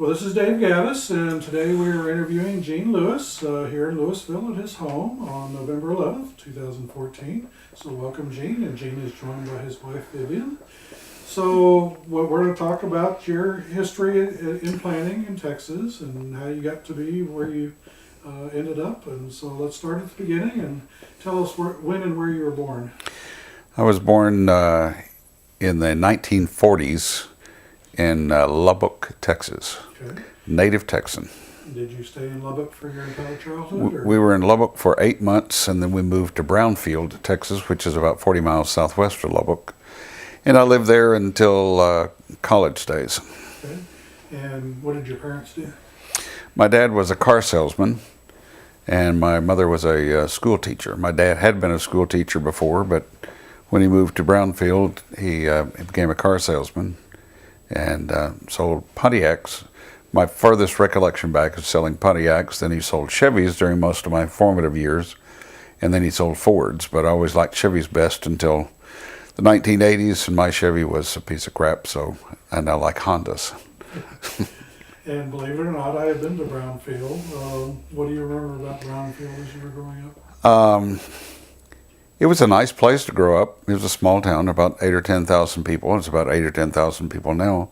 Well, this is Dave Gavis, and today we are interviewing Gene Lewis here in Louisville at his home on November 11th, 2014. So welcome, Gene, and Gene is joined by his wife, Vivian. So we're going to talk about your history in planning in Texas and how you got to be where you ended up. And so let's start at the beginning and tell us when and where you were born. I was born in the 1940s in Lubbock, Texas. Okay. Native Texan. Did you stay in Lubbock for your entire childhood? We were in Lubbock for 8 months, and then we moved to Brownfield, Texas, which is about 40 miles southwest of Lubbock. And I lived there until college days. Okay. And what did your parents do? My dad was a car salesman, and my mother was a school teacher. My dad had been a school teacher before, but when he moved to Brownfield, he became a car salesman and sold Pontiacs. My furthest recollection back is selling Pontiacs. Then he sold Chevys during most of my formative years, and then he sold Fords. But I always liked Chevys best until the 1980s, and my Chevy was a piece of crap, so I now like Hondas. And believe it or not, I have been to Brownfield. What do you remember about Brownfield as you were growing up? It was a nice place to grow up. It was a small town, about 8 or 10,000 people. It's about 8 or 10,000 people now.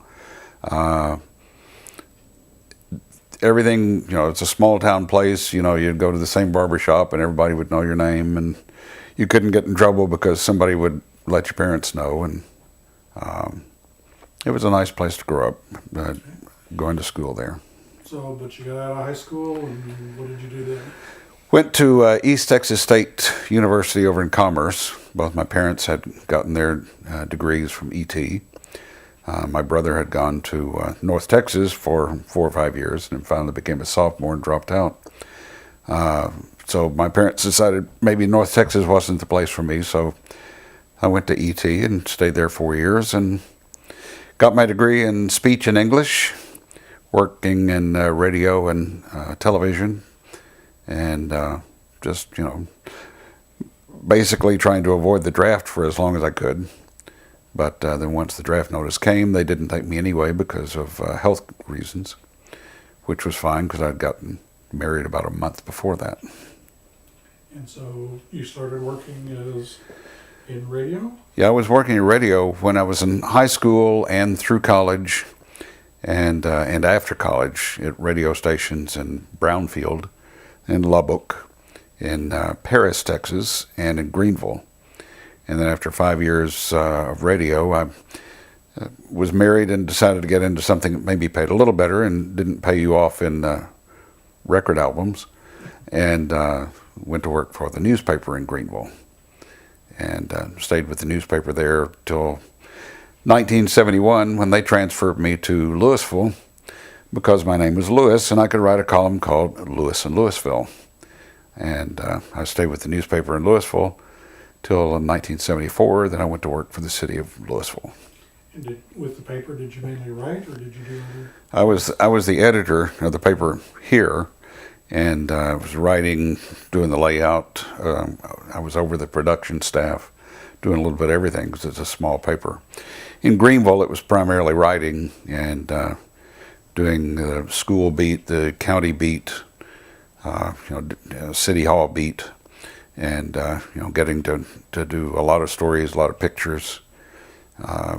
Everything, it's a small town place. You'd go to the same barber shop and everybody would know your name, and you couldn't get in trouble because somebody would let your parents know. And it was a nice place to grow up, going to school there. So, but you got out of high school, and what did you do then? Went to East Texas State University over in Commerce. Both my parents had gotten their degrees from ET. My brother had gone to North Texas for 4 or 5 years and finally became a sophomore and dropped out. So my parents decided maybe North Texas wasn't the place for me, so I went to ET and stayed there 4 years and got my degree in speech and English, working in radio and television. And basically trying to avoid the draft for as long as I could. But then once the draft notice came, they didn't take me anyway because of health reasons, which was fine because I'd gotten married about a month before that. And so you started working in radio? Yeah, I was working in radio when I was in high school and through college and after college at radio stations in Brownfield, in Lubbock, in Paris, Texas, and in Greenville. And then after 5 years of radio, I was married and decided to get into something that maybe paid a little better and didn't pay you off in record albums, and went to work for the newspaper in Greenville. And stayed with the newspaper there till 1971 when they transferred me to Louisville, because my name was Lewis, and I could write a column called Lewis in Louisville. And I stayed with the newspaper in Louisville till 1974. Then I went to work for the city of Louisville. And with the paper, did you mainly write, or did you do other? I was the editor of the paper here, and I was writing, doing the layout. I was over the production staff, doing a little bit of everything because it's a small paper. In Greenville, it was primarily writing and doing the school beat, the county beat, city hall beat, and getting to do a lot of stories, a lot of pictures.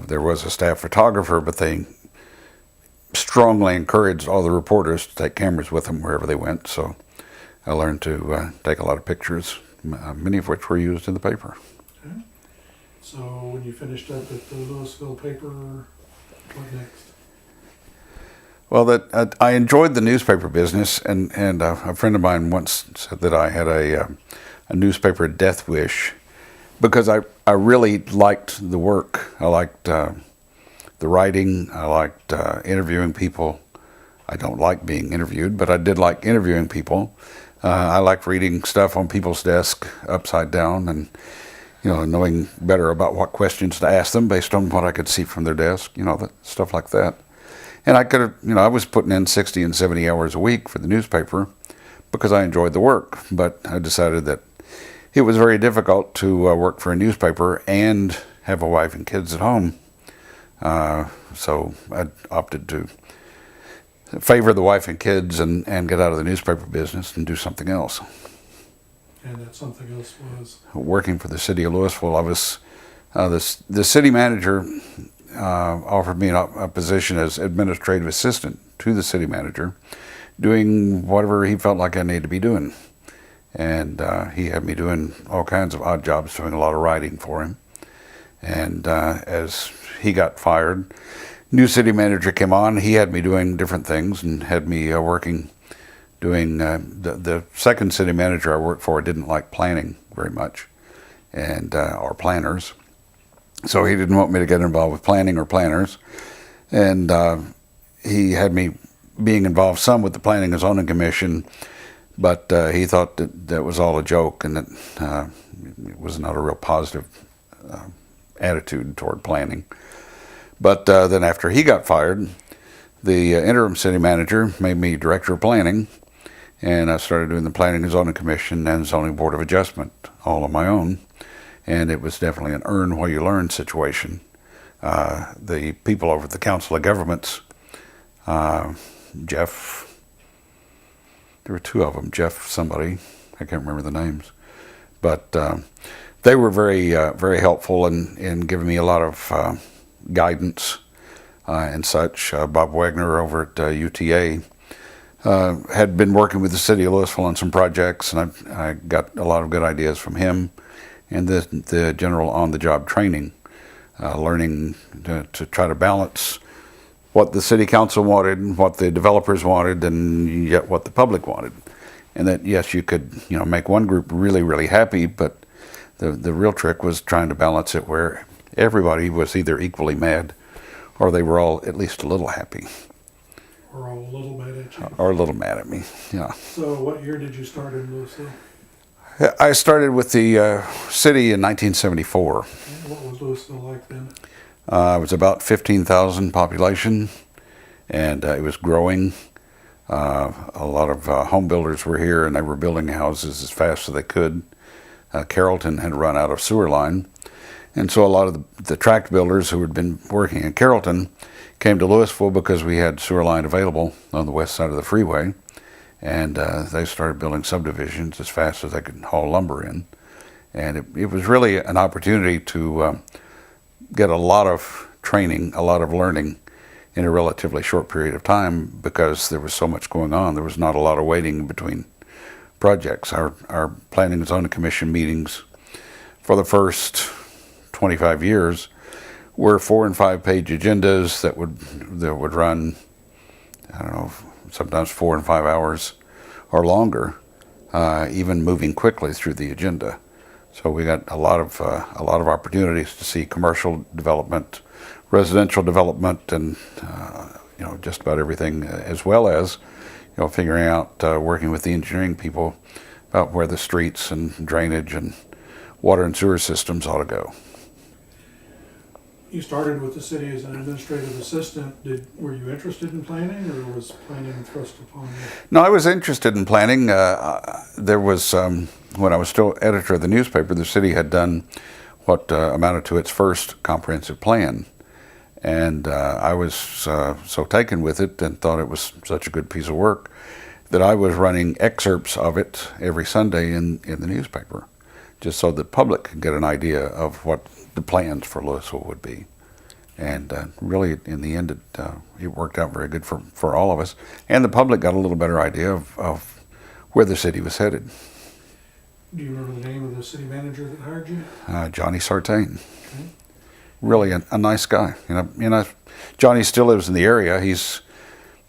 There was a staff photographer, but they strongly encouraged all the reporters to take cameras with them wherever they went. So I learned to take a lot of pictures, many of which were used in the paper. Okay. So when you finished up at the Louisville paper, what next? Well, I enjoyed the newspaper business, and a friend of mine once said that I had a newspaper death wish, because I really liked the work. I liked the writing. I liked interviewing people. I don't like being interviewed, but I did like interviewing people. I liked reading stuff on people's desk upside down and knowing better about what questions to ask them based on what I could see from their desk, stuff like that. And I could have, I was putting in 60 and 70 hours a week for the newspaper because I enjoyed the work. But I decided that it was very difficult to work for a newspaper and have a wife and kids at home. So I opted to favor the wife and kids and get out of the newspaper business and do something else. And that something else was? Working for the city of Louisville, I was the city manager offered me a position as administrative assistant to the city manager, doing whatever he felt like I needed to be doing. And he had me doing all kinds of odd jobs, doing a lot of writing for him. And as he got fired, new city manager came on. He had me doing different things and had me working, doing the second city manager I worked for didn't like planning very much, and or planners. So he didn't want me to get involved with planning or planners. And he had me being involved some with the Planning and Zoning Commission, but he thought that was all a joke and that it was not a real positive attitude toward planning. But then after he got fired, the interim city manager made me director of planning, and I started doing the Planning and Zoning Commission and Zoning Board of Adjustment all on my own. And it was definitely an earn while you learn situation. The people over at the Council of Governments, Jeff, there were two of them, Jeff somebody, I can't remember the names, but they were very helpful in giving me a lot of guidance and such. Bob Wagner over at UTA had been working with the city of Louisville on some projects, and I got a lot of good ideas from him. And the general on-the-job training, learning to try to balance what the city council wanted, what the developers wanted, and yet what the public wanted. And that, yes, you could make one group really, really happy, but the real trick was trying to balance it where everybody was either equally mad or they were all at least a little happy. Or all a little mad at you. Or a little mad at me, yeah. So what year did you start in Louisville? I started with the city in 1974. What was Louisville like then? It was about 15,000 population, and it was growing. A lot of home builders were here, and they were building houses as fast as they could. Carrollton had run out of sewer line, and so a lot of the tract builders who had been working in Carrollton came to Louisville because we had sewer line available on the west side of the freeway. And they started building subdivisions as fast as they could haul lumber in. And it was really an opportunity to get a lot of training, a lot of learning in a relatively short period of time because there was so much going on. There was not a lot of waiting between projects. Our Planning and Zoning Commission meetings for the first 25 years were 4- and 5-page agendas that would run, I don't know, sometimes 4 and 5 hours or longer, even moving quickly through the agenda. So we got a lot of opportunities to see commercial development, residential development, and just about everything, as well as figuring out working with the engineering people about where the streets and drainage and water and sewer systems ought to go. You started with the city as an administrative assistant. Were you interested in planning, or was planning thrust upon you? No, I was interested in planning. There was, when I was still editor of the newspaper, the city had done what amounted to its first comprehensive plan. And I was so taken with it and thought it was such a good piece of work that I was running excerpts of it every Sunday in the newspaper, just so the public could get an idea of what the plans for Louisville would be. And really, in the end, it worked out very good for all of us. And the public got a little better idea of where the city was headed. Do you remember the name of the city manager that hired you? Johnny Sartain. Okay. Really a nice guy. Johnny still lives in the area. He's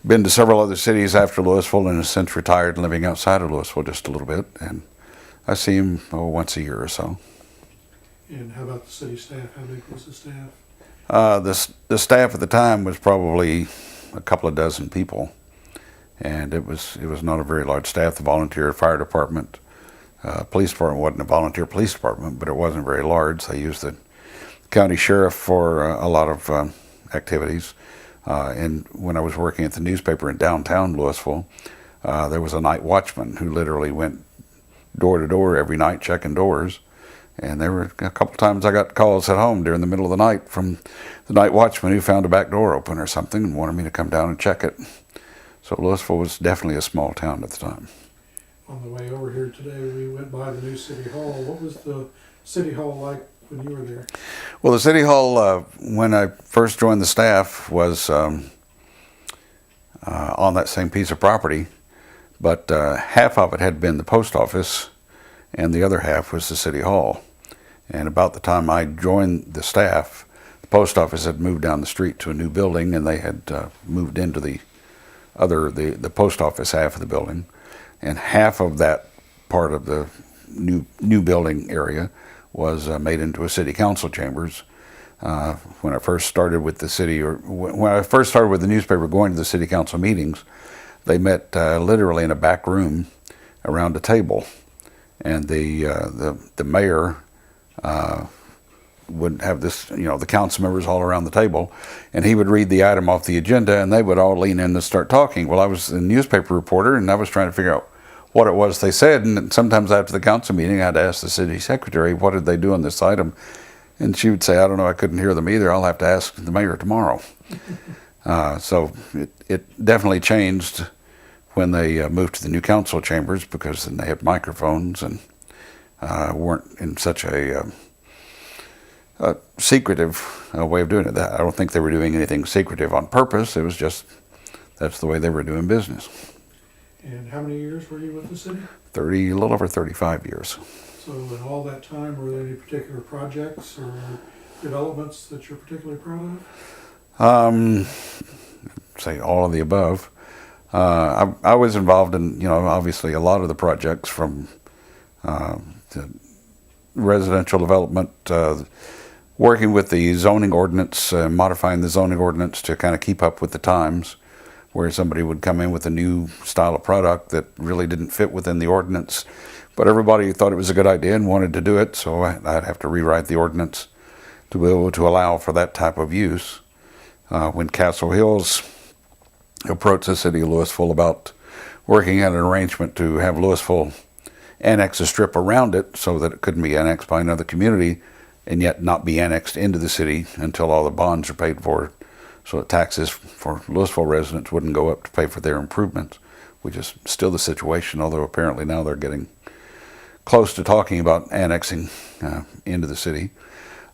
been to several other cities after Louisville and has since retired and living outside of Louisville just a little bit. And I see him once a year or so. And how about the city staff? How big was the staff? The staff at the time was probably a couple of dozen people, and it was not a very large staff. The volunteer fire department, police department wasn't a volunteer police department, but it wasn't very large. They used the county sheriff for a lot of activities. And when I was working at the newspaper in downtown Louisville, there was a night watchman who literally went door to door every night checking doors. And there were a couple times I got calls at home during the middle of the night from the night watchman who found a back door open or something and wanted me to come down and check it. So Louisville was definitely a small town at the time. On the way over here today, we went by the new city hall. What was the city hall like when you were there? Well, the city hall, when I first joined the staff, was on that same piece of property, but half of it had been the post office, and the other half was the city hall. And about the time I joined the staff, the post office had moved down the street to a new building, and they had moved into the post office half of the building, and half of that part of the new building area was made into a city council chambers. When I first started with the city, or when I first started with the newspaper going to the city council meetings, they met literally in a back room around a table, and the mayor would have this, the council members all around the table, and he would read the item off the agenda, and they would all lean in and start talking. Well, I was a newspaper reporter, and I was trying to figure out what it was they said, and sometimes after the council meeting, I'd ask the city secretary, what did they do on this item? And she would say, I don't know, I couldn't hear them either. I'll have to ask the mayor tomorrow. So it definitely changed when they moved to the new council chambers, because then they had microphones and weren't in such a secretive way of doing it. I don't think they were doing anything secretive on purpose. It was just, that's the way they were doing business. And how many years were you with the city? A little over 35 years. So in all that time, were there any particular projects or developments that you're particularly proud of? Say all of the above. I was involved in, obviously a lot of the projects, from the residential development, working with the zoning ordinance, modifying the zoning ordinance to kind of keep up with the times, where somebody would come in with a new style of product that really didn't fit within the ordinance, but everybody thought it was a good idea and wanted to do it, so I'd have to rewrite the ordinance to be able to allow for that type of use. When Castle Hills approached the city of Louisville about working out an arrangement to have Louisville annex a strip around it so that it couldn't be annexed by another community, and yet not be annexed into the city until all the bonds are paid for, so that taxes for Louisville residents wouldn't go up to pay for their improvements, which is still the situation, although apparently now they're getting close to talking about annexing into the city.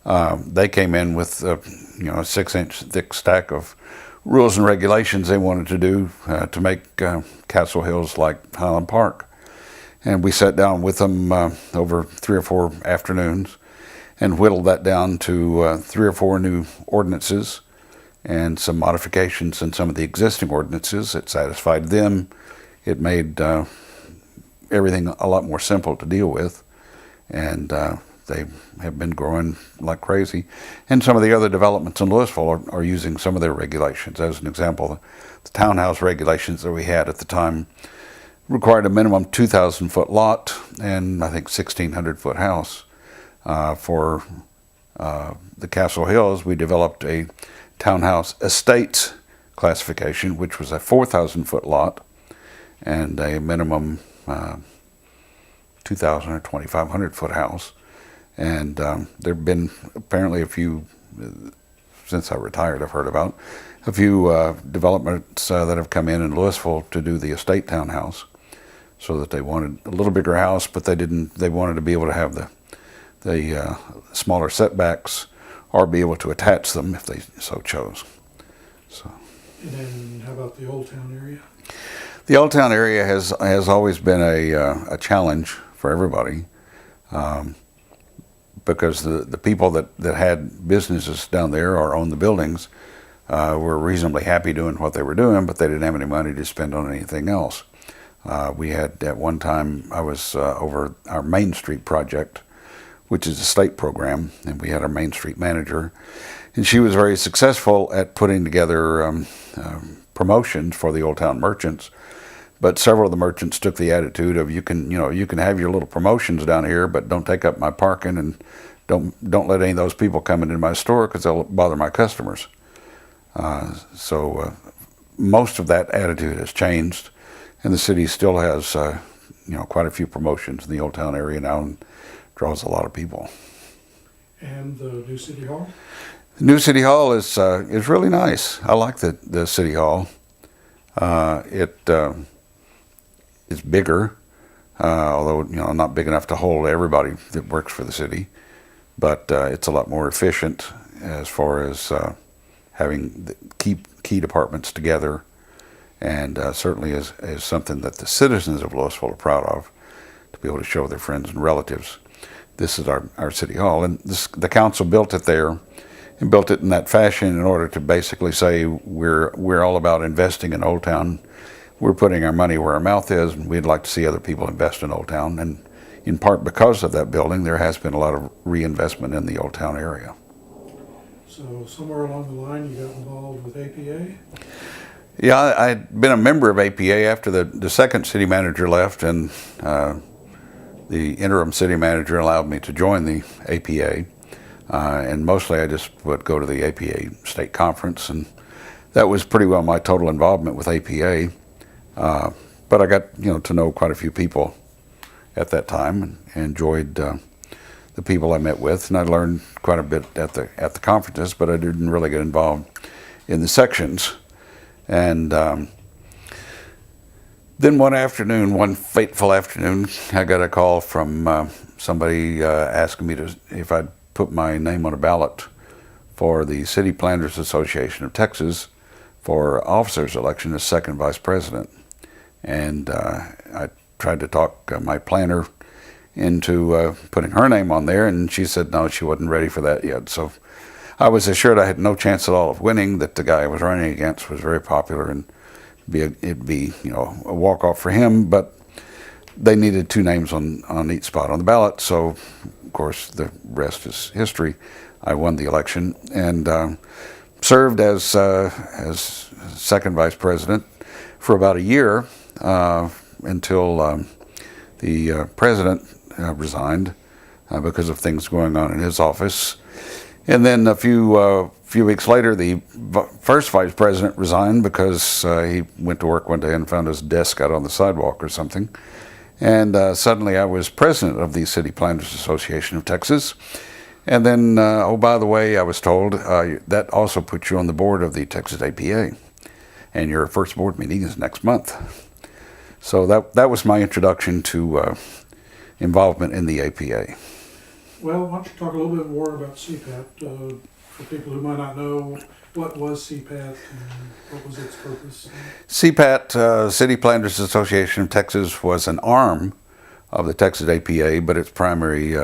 They came in with a 6-inch thick stack of rules and regulations they wanted to do to make Castle Hills like Highland Park. And we sat down with them over 3 or 4 afternoons and whittled that down to 3 or 4 new ordinances and some modifications in some of the existing ordinances. It satisfied them. It made everything a lot more simple to deal with, and they have been growing like crazy. And some of the other developments in Louisville are using some of their regulations. As an example, the townhouse regulations that we had at the time required a minimum 2,000-foot lot and I think 1,600-foot house. For the Castle Hills, we developed a townhouse estates classification, which was a 4,000-foot lot and a minimum 2,000 or 2,500-foot house. And there have been apparently a few, since I retired, I've heard about a few developments that have come in Louisville to do the estate townhouse, so that they wanted a little bigger house, but they wanted to be able to have the smaller setbacks, or be able to attach them if they so chose. So. And then how about the Old Town area? The Old Town area has always been a challenge for everybody, because the people that had businesses down there or owned the buildings were reasonably happy doing what they were doing, but they didn't have any money to spend on anything else. We had, at one time, I was over our Main Street project, which is a state program, and we had our Main Street manager, and she was very successful at putting together promotions for the Old Town merchants. But several of the merchants took the attitude of, you can have your little promotions down here, but don't take up my parking, and don't let any of those people come into my store because they'll bother my customers. So most of that attitude has changed, and the city still has quite a few promotions in the Old Town area now, and draws a lot of people. And the new City Hall? The new City Hall is really nice. I like the City Hall. It is bigger, although not big enough to hold everybody that works for the city. But it's a lot more efficient as far as having the key departments together, and certainly is something that the citizens of Louisville are proud of, to be able to show their friends and relatives. This is our city hall, and the council built it there, and built it in that fashion in order to basically say we're all about investing in Old Town. We're putting our money where our mouth is, and we'd like to see other people invest in Old Town. And in part because of that building, there has been a lot of reinvestment in the Old Town area. So somewhere along the line, you got involved with APA? Yeah, I'd been a member of APA after the second city manager left, and the interim city manager allowed me to join the APA. And mostly I just would go to the APA state conference, and that was pretty well my total involvement with APA. But I got to know quite a few people at that time, and enjoyed the people I met with, and I learned quite a bit at the conferences, but I didn't really get involved in the sections. And then one fateful afternoon, I got a call from somebody asking me if I'd put my name on a ballot for the City Planners Association of Texas for officers election as second vice president. And I tried to talk my planner into putting her name on there, and she said no, she wasn't ready for that yet. So I was assured I had no chance at all of winning, that the guy I was running against was very popular, and it'd be a walk-off for him, but they needed 2 names on each spot on the ballot. So of course the rest is history. I won the election, and served as second vice president for about a year, until the president resigned because of things going on in his office. And then a few weeks later, the first vice president resigned because he went to work one day and found his desk out on the sidewalk or something. And suddenly I was president of the City Planners Association of Texas. And then, oh, by the way, I was told that also puts you on the board of the Texas APA. And your first board meeting is next month. So that was my introduction to involvement in the APA. Well, why don't you talk a little bit more about CPAT for people who might not know, what was CPAT and what was its purpose? CPAT, City Planners Association of Texas, was an arm of the Texas APA, but its primary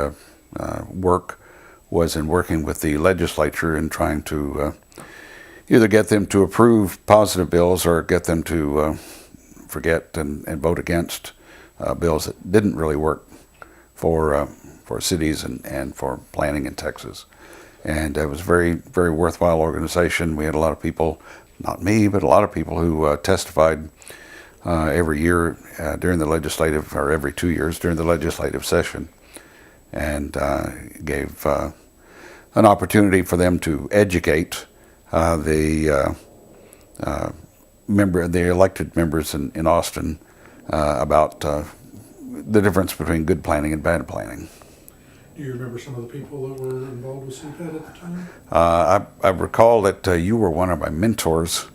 work was in working with the legislature and trying to either get them to approve positive bills or get them to forget and vote against bills that didn't really work for cities and for planning in Texas. And it was a very, very worthwhile organization. We had a lot of people, not me, but a lot of people who testified every year during the legislative, or every 2 years during the legislative session, and gave an opportunity for them to educate the elected members in Austin about the difference between good planning and bad planning. Do you remember some of the people that were involved with CPAT at the time? I recall that you were one of my mentors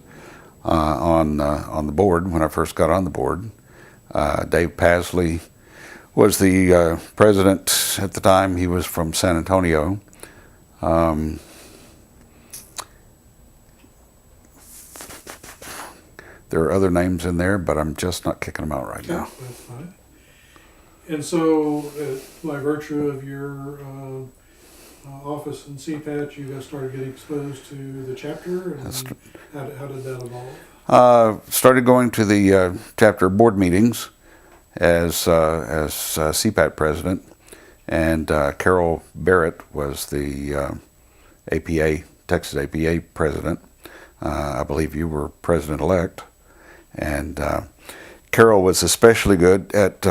on the board when I first got on the board. Dave Pasley was the president at the time. He was from San Antonio. There are other names in there, but I'm just not kicking them out right now. That's fine. And so, by virtue of your office in CPAT, you guys started getting exposed to the chapter, and how did that evolve? Started going to the chapter board meetings as CPAT president, and Carol Barrett was the Texas APA president. I believe you were president-elect, and Carol was especially good at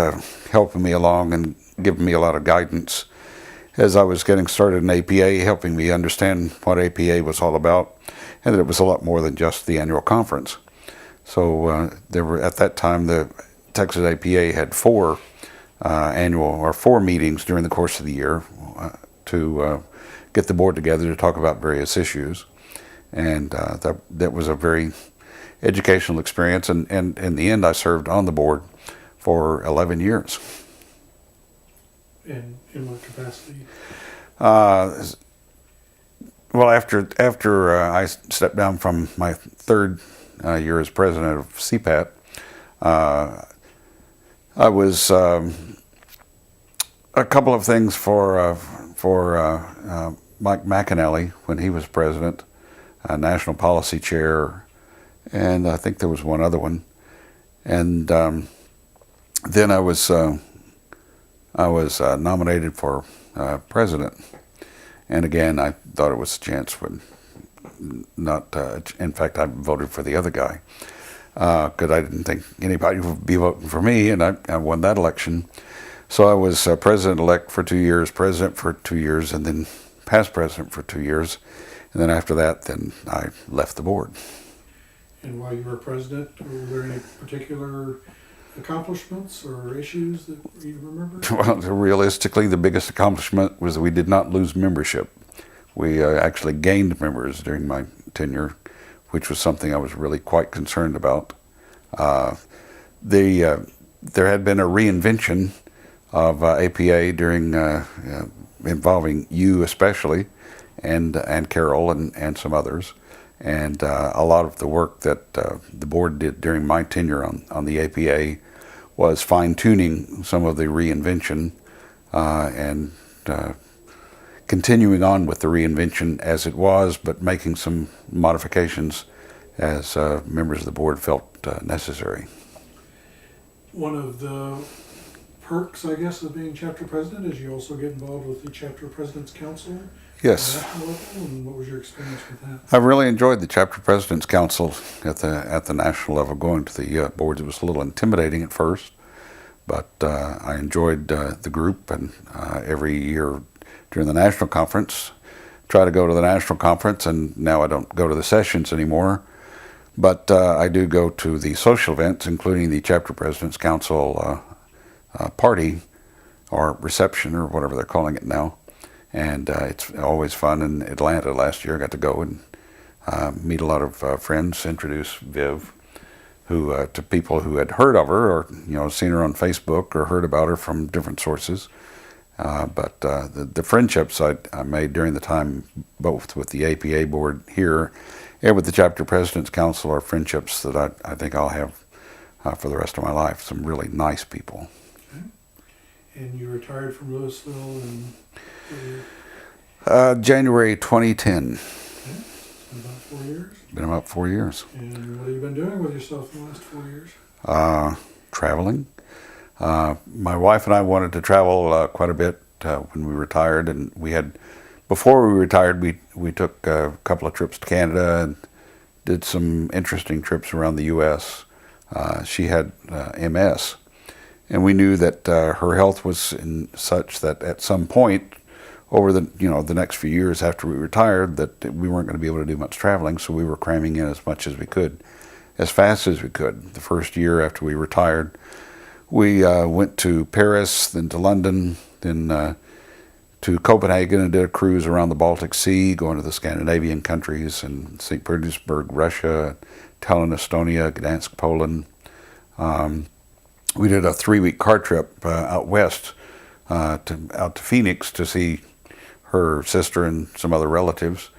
helping me along and giving me a lot of guidance as I was getting started in APA, helping me understand what APA was all about, and that it was a lot more than just the annual conference. So there were, at that time, the Texas APA had 4 annual, or 4 meetings during the course of the year to get the board together to talk about various issues. And that was a very educational experience, and in the end, I served on the board for 11 years. In what capacity? Well, after I stepped down from my third year as president of CPAT, I was a couple of things for Mike McAnally when he was president, national policy chair, and I think there was one other one. And then I was nominated for president. And again, I thought it was a chance when not, in fact, I voted for the other guy because I didn't think anybody would be voting for me, and I won that election. So I was president-elect for 2 years, president for 2 years, and then past president for 2 years. And then after that, then I left the board. And while you were president, were there any particular accomplishments or issues that you remember? Well, realistically, the biggest accomplishment was that we did not lose membership. We actually gained members during my tenure, which was something I was really quite concerned about. There had been a reinvention of APA during involving you especially, and Carol and some others, and a lot of the work that the board did during my tenure on the APA was fine-tuning some of the reinvention and continuing on with the reinvention as it was, but making some modifications as members of the board felt necessary. One of the perks, I guess, of being chapter president is you also get involved with the chapter president's council. Yes. At the national level, and what was your experience with that? I really enjoyed the chapter president's council at the national level. Going to the boards, it was a little intimidating at first, but I enjoyed the group, and every year during the national conference, try to go to the national conference, and now I don't go to the sessions anymore, but I do go to the social events, including the chapter president's council party or reception or whatever they're calling it now. And it's always fun. In Atlanta last year, I got to go and meet a lot of friends, introduce Viv, who to people who had heard of her or seen her on Facebook or heard about her from different sources. But the friendships I made during the time, both with the APA board here and with the chapter president's council, are friendships that I think I'll have for the rest of my life. Some really nice people. Okay. And you retired from Louisville in January 2010. Okay. About 4 years? Been about 4 years. And what have you been doing with yourself in the last 4 years? Traveling. My wife and I wanted to travel quite a bit when we retired, and before we retired, we took a couple of trips to Canada and did some interesting trips around the U.S. She had MS, and we knew that her health was such that at some point over the next few years after we retired, that we weren't going to be able to do much traveling, so we were cramming in as much as we could, as fast as we could. The first year after we retired, we went to Paris, then to London, then to Copenhagen, and did a cruise around the Baltic Sea, going to the Scandinavian countries, and St. Petersburg, Russia, Tallinn, Estonia, Gdansk, Poland. We did a 3-week car trip out west, out to Phoenix to see her sister and some other relatives.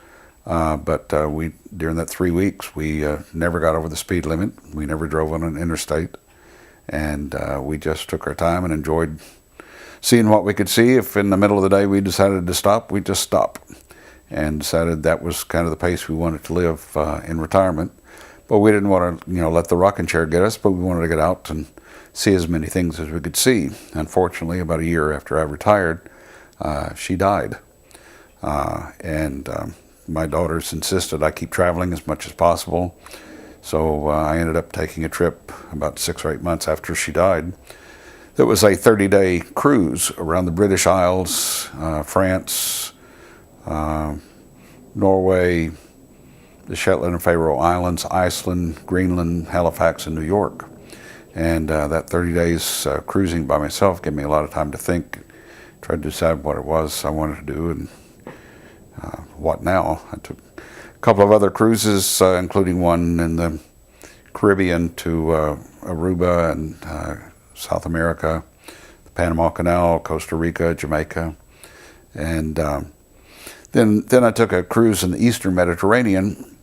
But during that 3 weeks, we never got over the speed limit. We never drove on an interstate. And we just took our time and enjoyed seeing what we could see. If in the middle of the day we decided to stop, we'd just stop. And decided that was kind of the pace we wanted to live in retirement. But we didn't want to, let the rocking chair get us, but we wanted to get out and see as many things as we could see. Unfortunately, about a year after I retired, she died. And my daughters insisted I keep traveling as much as possible. So I ended up taking a trip about 6 or 8 months after she died. That was a 30-day cruise around the British Isles, France, Norway, the Shetland and Faroe Islands, Iceland, Greenland, Halifax, and New York. And that 30 days cruising by myself gave me a lot of time to think, try to decide what it was I wanted to do and what now. I took a couple of other cruises, including one in the Caribbean to Aruba and South America, the Panama Canal, Costa Rica, Jamaica, and then I took a cruise in the Eastern Mediterranean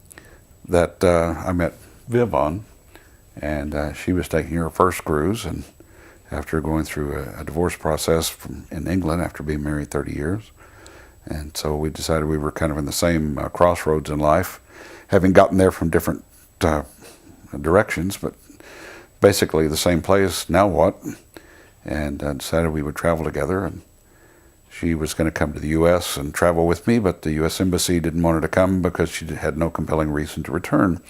that I met Viv on, and she was taking her first cruise, and after going through a divorce process in England after being married 30 years. And so we decided we were kind of in the same crossroads in life, having gotten there from different directions, but basically the same place. Now what? And decided we would travel together. And she was going to come to the U.S. and travel with me, but the U.S. Embassy didn't want her to come because she had no compelling reason to return.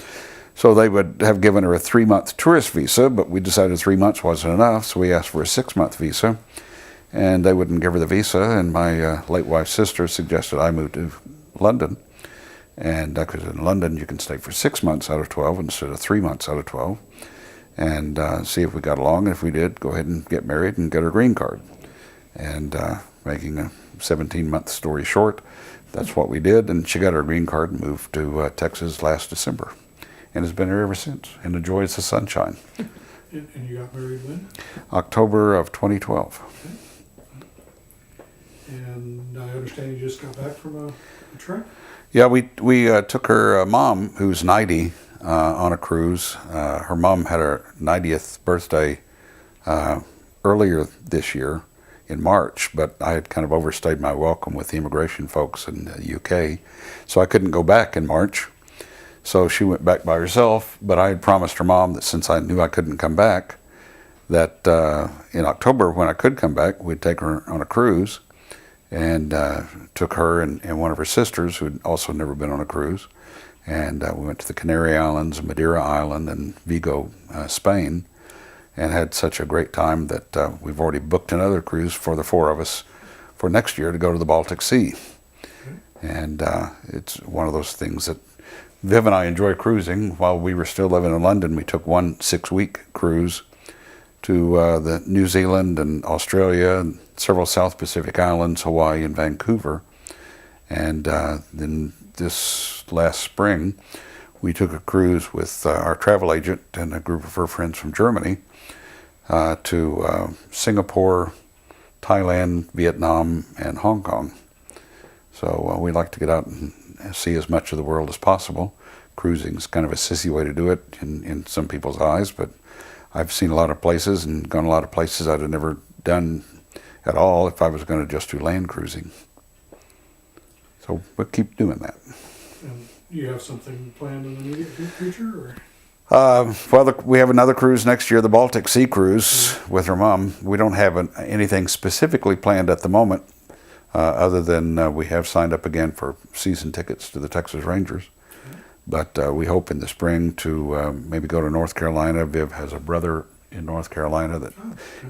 So they would have given her a 3-month tourist visa, but we decided 3 months wasn't enough, so we asked for a 6-month visa. And they wouldn't give her the visa, and my late wife's sister suggested I move to London. And because in London you can stay for 6 months out of 12 instead of 3 months out of 12, and see if we got along. And if we did, go ahead and get married and get her green card. And making a 17-month story short, that's what we did. And she got her green card and moved to Texas last December, and has been here ever since and enjoys the sunshine. And you got married when? October of 2012. Okay. And I understand you just got back from a trip? Yeah, we took her mom, who's 90, on a cruise. Her mom had her 90th birthday earlier this year in March, but I had kind of overstayed my welcome with the immigration folks in the UK, so I couldn't go back in March. So she went back by herself, but I had promised her mom that since I knew I couldn't come back, that in October when I could come back, we'd take her on a cruise, and took her and one of her sisters who had also never been on a cruise, and we went to the Canary Islands, Madeira Island, and Vigo, Spain, and had such a great time that we've already booked another cruise for the 4 of us for next year to go to the Baltic Sea. And it's one of those things that Viv and I enjoy cruising. While we were still living in London, we took one 6-week cruise to the New Zealand and Australia, and several South Pacific islands, Hawaii and Vancouver. And then this last spring, we took a cruise with our travel agent and a group of her friends from Germany to Singapore, Thailand, Vietnam, and Hong Kong. So we like to get out and see as much of the world as possible. Cruising is kind of a sissy way to do it in some people's eyes, but I've seen a lot of places and gone a lot of places I'd have never done at all if I was going to just do land cruising. So we'll keep doing that. And you have something planned in the immediate future? Well, we have another cruise next year, the Baltic Sea cruise, with her mom. We don't have anything specifically planned at the moment, other than we have signed up again for season tickets to the Texas Rangers. But we hope in the spring to maybe go to North Carolina. Viv has a brother in North Carolina that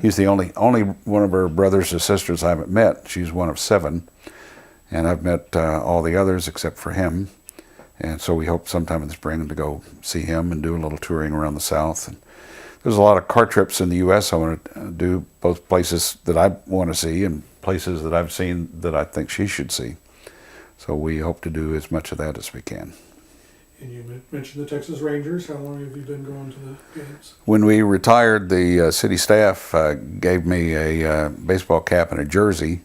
he's the only one of her brothers or sisters I haven't met. She's one of 7, and I've met all the others except for him. And so we hope sometime in the spring to go see him and do a little touring around the South. And there's a lot of car trips in the U.S. I want to do, both places that I want to see and places that I've seen that I think she should see. So we hope to do as much of that as we can. And you mentioned the Texas Rangers. How long have you been going to the games? When we retired, the city staff gave me a baseball cap and a jersey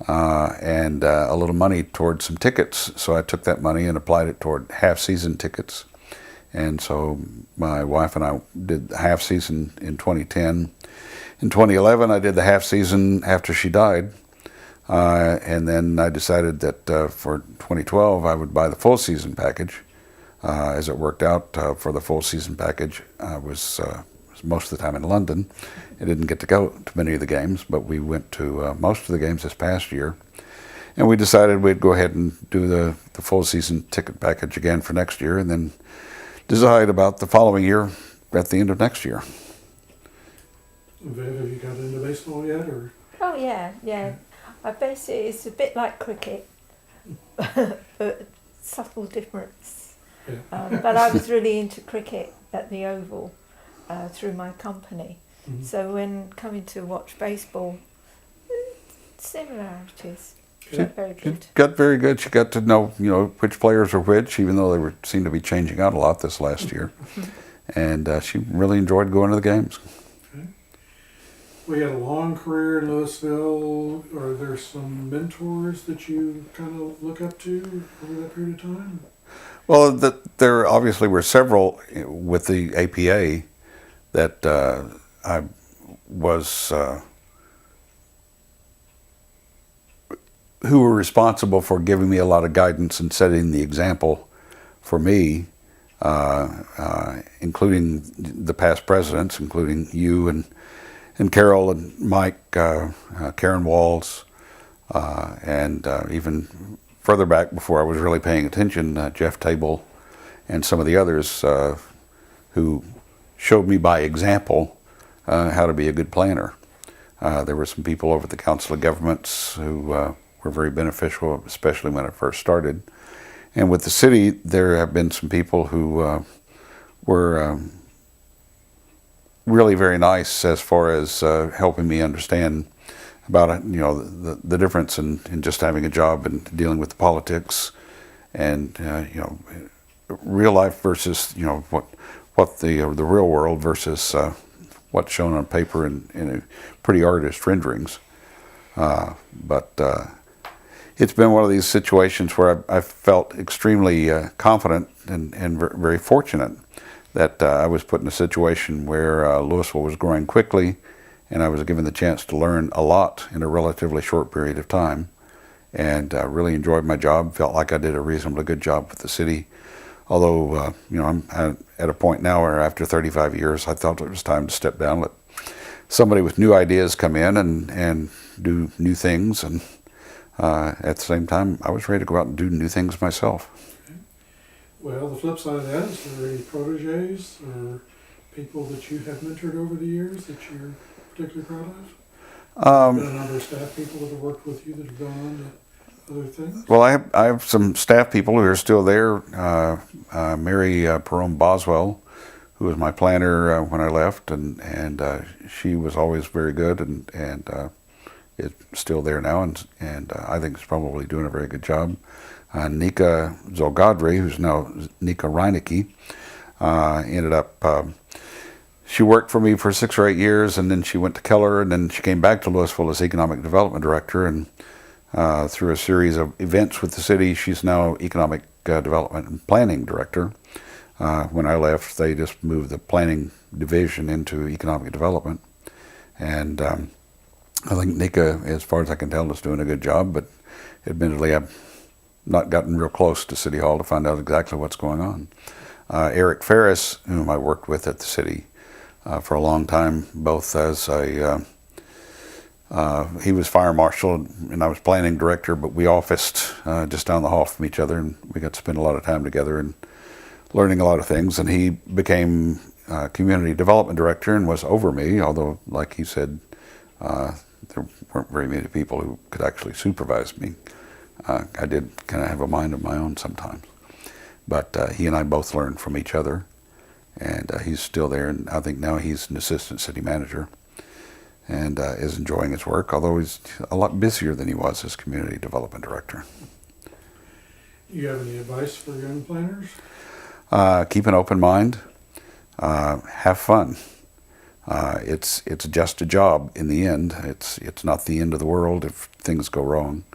and a little money toward some tickets. So I took that money and applied it toward half-season tickets. And so my wife and I did the half-season in 2010. In 2011, I did the half-season after she died. And then I decided that for 2012, I would buy the full-season package. As it worked out, for the full season package, I was most of the time in London. I didn't get to go to many of the games, but we went to most of the games this past year. And we decided we'd go ahead and do the full season ticket package again for next year, and then decide about the following year at the end of next year. Viv, have you got into baseball yet? Or? Oh, yeah. I basically, it's a bit like cricket, but subtle difference. Yeah. But I was really into cricket at the Oval through my company. Mm-hmm. So when coming to watch baseball, similarities. She Very good. got very good. She got to know, which players were which, even though they seemed to be changing out a lot this last year. and she really enjoyed going to the games. Okay. We had a long career in Louisville. Are there some mentors that you kind of look up to over that period of time? Well, there obviously were several with the APA that I was who were responsible for giving me a lot of guidance and setting the example for me, including the past presidents, including you and Carol and Mike, Karen Walls, and even further back before I was really paying attention, Jeff Table and some of the others who showed me by example how to be a good planner. There were some people over at the Council of Governments who were very beneficial, especially when I first started. And with the city, there have been some people who were really very nice as far as helping me understand about the difference in just having a job and dealing with the politics, and real life versus what the real world versus what's shown on paper in pretty artist renderings. But it's been one of these situations where I felt extremely confident and very fortunate that I was put in a situation where Louisville was growing quickly, and I was given the chance to learn a lot in a relatively short period of time, and really enjoyed my job. Felt like I did a reasonably good job with the city. Although, I'm at a point now where after 35 years, I thought it was time to step down, let somebody with new ideas come in and do new things. And at the same time, I was ready to go out and do new things myself. Okay. Well, the flip side of that, is there any proteges or people that you have mentored over the years that you're particularly proud of? Been a number of staff people that have worked with you that have gone on to other things? Well, I have some staff people who are still there. Mary Perone Boswell, who was my planner when I left, and she was always very good, and is still there now, and I think is probably doing a very good job. Nika Zolgadri, who's now Nika Reinecke, ended up. She worked for me for 6 or 8 years, and then she went to Keller, and then she came back to Louisville as Economic Development Director, and through a series of events with the city, she's now Economic Development and Planning Director. When I left, they just moved the planning division into economic development, and I think Nika, as far as I can tell, is doing a good job, but admittedly I've not gotten real close to City Hall to find out exactly what's going on. Eric Ferris, whom I worked with at the city for a long time, both as he was fire marshal and I was planning director, but we officed just down the hall from each other, and we got to spend a lot of time together and learning a lot of things. And he became community development director and was over me, although, like he said, there weren't very many people who could actually supervise me. I did kind of have a mind of my own sometimes. But he and I both learned from each other, and he's still there, and I think now he's an assistant city manager and is enjoying his work, although he's a lot busier than he was as community development director. You have any advice for young planners? Keep an open mind. Have fun. It's just a job in the end. It's not the end of the world if things go wrong.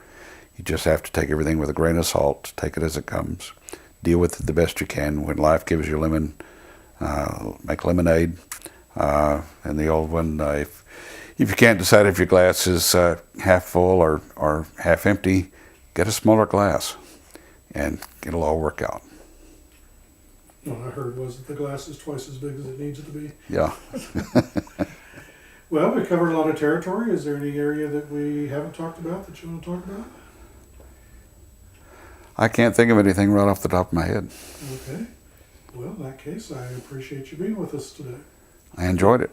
You just have to take everything with a grain of salt, take it as it comes, deal with it the best you can. When life gives you lemon, make lemonade. And the old one, if you can't decide if your glass is half full or half empty, get a smaller glass, and it'll all work out. What I heard was that the glass is twice as big as it needs it to be. Yeah. Well, we covered a lot of territory. Is there any area that we haven't talked about that you want to talk about? I can't think of anything right off the top of my head. Okay. Well, in that case, I appreciate you being with us today. I enjoyed it.